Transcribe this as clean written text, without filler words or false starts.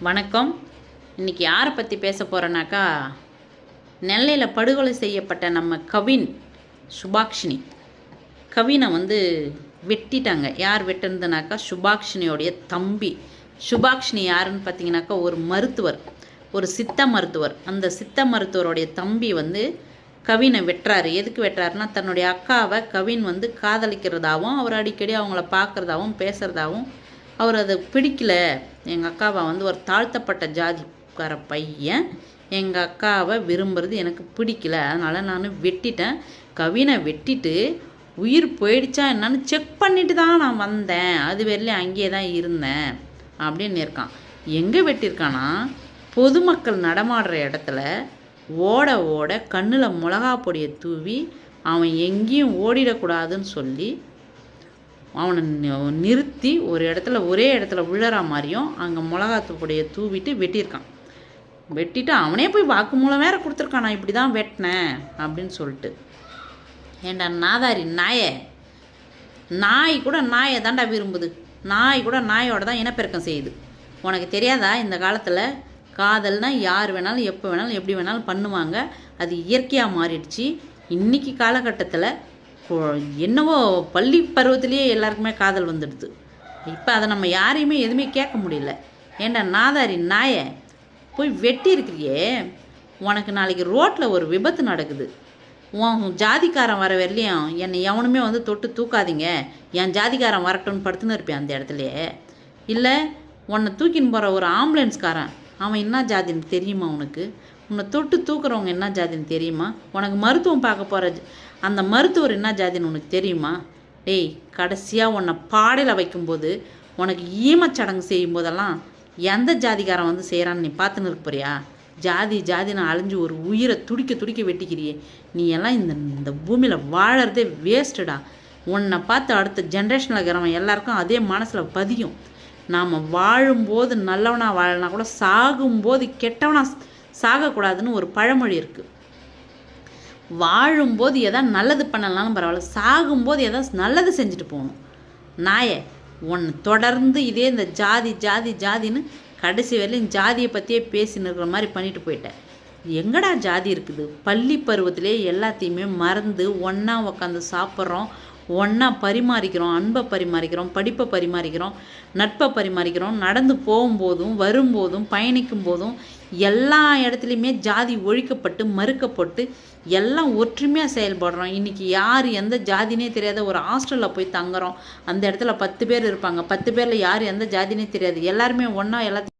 வணக்கம். இன்றைக்கி யாரை பற்றி பேச போகிறேன்னாக்கா, நெல்லையில் படுகொலை செய்யப்பட்ட நம்ம கவின் சுபாக்ஷினி. கவினை வெட்டிட்டாங்க. யார் வெட்டினதுனாக்கா, சுபாக்ஷினியோடைய தம்பி. சுபாக்ஷினி யாருன்னு பார்த்தீங்கன்னாக்கா, ஒரு மருத்துவர், ஒரு சித்த மருத்துவர். அந்த சித்த மருத்துவருடைய தம்பி கவினை வெட்டுறாரு. எதுக்கு வெட்டுறாருன்னா, தன்னுடைய அக்காவை கவின் காதலிக்கிறதாகவும் அவர் அடிக்கடி அவங்கள பார்க்குறதாகவும் பேசுகிறதாகவும் அவர் அதை பிடிக்கல. எங்கள் அக்காவை ஒரு தாழ்த்தப்பட்ட ஜாதிக்கார பையன் எங்கள் அக்காவை விரும்புறது எனக்கு பிடிக்கல, அதனால் நான் வெட்டிட்டேன். கவினை வெட்டிட்டு உயிர் போயிடுச்சா என்னன்னு செக் பண்ணிட்டு தான் நான் வந்தேன், அது வரையிலும் அங்கேயே தான் இருந்தேன் அப்படின்னு இருக்கான். எங்கே வெட்டியிருக்கானா, பொதுமக்கள் நடமாடுற இடத்துல ஓட ஓட கண்ணில் மிளகா பொடியை தூவி அவன் எங்கேயும் ஓடிடக்கூடாதுன்னு சொல்லி அவனை நிறுத்தி ஒரு இடத்துல ஒரே இடத்துல விழற மாதிரியும் அங்கே மிளகாத்தூ பொடியை தூவிட்டு வெட்டியிருக்கான். வெட்டிட்டு அவனே போய் வாக்குமூலம் வேற கொடுத்துருக்கான், நான் இப்படி தான் வெட்டினேன் அப்படின்னு சொல்லிட்டு. ஏண்டா நாதாரி நாயை, நாய் கூட நாயை தாண்டா விரும்புது, நாய் கூட நாயோட தான் இனப்பெருக்கம் செய்யுது. உனக்கு தெரியாதா, இந்த காலத்தில் காதல்னால் யார் வேணாலும் எப்போ வேணாலும் எப்படி வேணாலும் பண்ணுவாங்க, அது இயற்கையாக மாறிடுச்சு. இன்றைக்கி காலகட்டத்தில் என்னவோ பள்ளி பருவத்திலேயே எல்லாருக்குமே காதல் வந்துடுது. இப்போ அதை நம்ம யாரையுமே எதுவுமே கேட்க முடியல. ஏண்டா நாதாரி நாயை, போய் வெட்டி இருக்கிறியே, உனக்கு நாளைக்கு ரோட்டில் ஒரு விபத்து நடக்குது, உன் ஜாதிக்காரன் வர வரலையும் என்னை எவனுமே தொட்டு தூக்காதீங்க, என் ஜாதிக்காரன் வரட்டும்னு படுத்துன்னு இருப்பேன் அந்த இடத்துலையே. இல்லை உன்னை தூக்கின்னு போகிற ஒரு ஆம்புலன்ஸ்காரன், அவன் என்ன ஜாதின்னு தெரியுமா உனக்கு? உன்னை தொட்டு தூக்குறவங்க என்ன ஜாதின்னு தெரியுமா? உனக்கு மருத்துவம் பார்க்க போகிற அந்த மருத்துவர் என்ன ஜாதின்னு உனக்கு தெரியுமா? டேய், கடைசியாக உன்னை பாடையில் வைக்கும்போது, உனக்கு ஈமச்சடங்கு செய்யும் போதெல்லாம் எந்த ஜாதிக்காரன் செய்கிறான்னு நீ பார்த்துன்னு இருக்க போறியா? ஜாதி ஜாதின்னு அழிஞ்சு ஒரு உயிரை துடிக்க துடிக்க வெட்டிக்கிறியே, நீ எல்லாம் இந்த பூமியில் வாழறதே வேஸ்ட்டுடா. உன்னை பார்த்து அடுத்த ஜென்ரேஷனில் இருக்கிறவன் எல்லாருக்கும் அதே மனசில் பதியும். நாம் வாழும்போது நல்லவனாக வாழனா கூட சாகும்போது கெட்டவனாக சாகக்கூடாதுன்னு ஒரு பழமொழி இருக்குது. வாழும்போது எதாவது நல்லது பண்ணலாம்னு பரவாயில்ல, சாகும்போது எதாவது நல்லது செஞ்சுட்டு போகணும். நாயை, ஒன்று தொடர்ந்து இதே இந்த ஜாதி ஜாதி ஜாதின்னு கடைசி வரையிலும் ஜாதியை பற்றியே பேசின்னு இருக்கிற மாதிரி பண்ணிட்டு போயிட்டேன். எங்கடா ஜாதி இருக்குது? பள்ளி பருவத்திலே எல்லாத்தையுமே மறந்து ஒன்றா உக்காந்து சாப்பிட்றோம், ஒன்றா பரிமாறிக்கிறோம், அன்பை பரிமாறிக்கிறோம், படிப்பை பரிமாறிக்கிறோம், நட்பை பரிமாறிக்கிறோம். நடந்து போகும்போதும் வரும்போதும் பயணிக்கும் போதும் எல்லா இடத்துலையுமே ஜாதி ஒழிக்கப்பட்டு மறுக்கப்பட்டு எல்லாம் ஒற்றுமையாக செயல்படுறோம். இன்றைக்கி யார் எந்த ஜாதினே தெரியாத ஒரு ஹாஸ்டலில் போய் தங்குறோம், அந்த இடத்துல 10 பேர் இருப்பாங்க, 10 பேரில் யார் எந்த ஜாதினே தெரியாது, எல்லாருமே ஒன்றா எல்லாத்தையும்